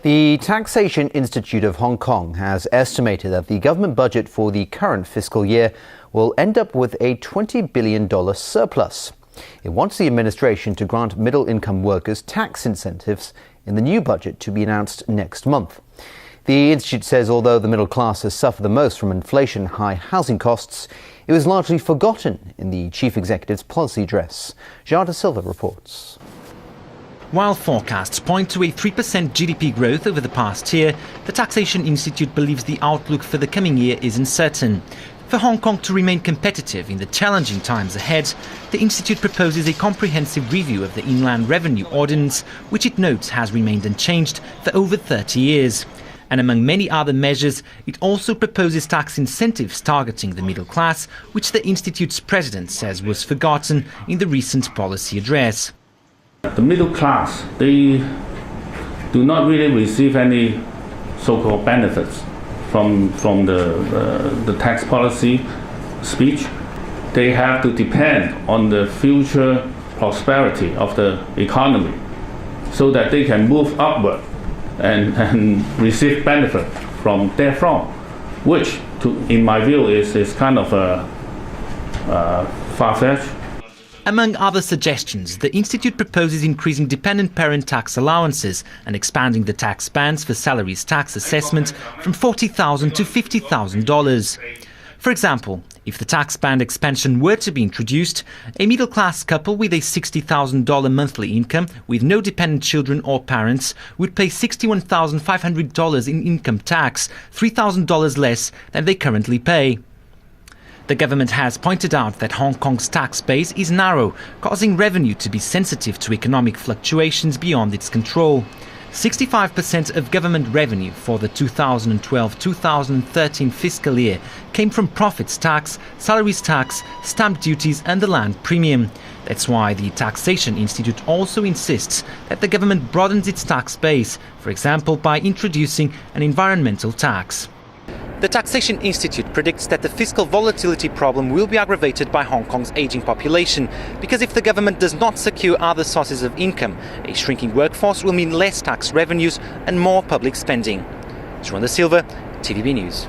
The Taxation Institute of Hong Kong has estimated that the government budget for the current fiscal year will end up with a $20 billion surplus. It wants the administration to grant middle-income workers tax incentives in the new budget to be announced next month. The institute says although the middle class has suffered the most from inflation and high housing costs, it was largely forgotten in the chief executive's policy address. Joao da Silva reports. While forecasts point to a 3% GDP growth over the past year, the Taxation Institute believes the outlook for the coming year is uncertain. For Hong Kong to remain competitive in the challenging times ahead, the Institute proposes a comprehensive review of the Inland Revenue Ordinance, which it notes has remained unchanged for over 30 years. And among many other measures, it also proposes tax incentives targeting the middle class, which the Institute's president says was forgotten in the recent policy address. The middle class, they do not really receive any so-called benefits from the tax policy speech. They have to depend on the future prosperity of the economy so that they can move upward and receive benefit from therefrom, which, in my view, is kind of far-fetched. Among other suggestions, the Institute proposes increasing dependent parent tax allowances and expanding the tax bands for salaries tax assessment from $40,000 to $50,000. For example, if the tax band expansion were to be introduced, a middle-class couple with a $60,000 monthly income with no dependent children or parents would pay $61,500 in income tax, $3,000 less than they currently pay. The government has pointed out that Hong Kong's tax base is narrow, causing revenue to be sensitive to economic fluctuations beyond its control. 65% of government revenue for the 2012-2013 fiscal year came from profits tax, salaries tax, stamp duties and the land premium. That's why the Taxation Institute also insists that the government broadens its tax base, for example by introducing an environmental tax. The Taxation Institute predicts that the fiscal volatility problem will be aggravated by Hong Kong's aging population, because if the government does not secure other sources of income, a shrinking workforce will mean less tax revenues and more public spending. Joao da Silva, TVB News.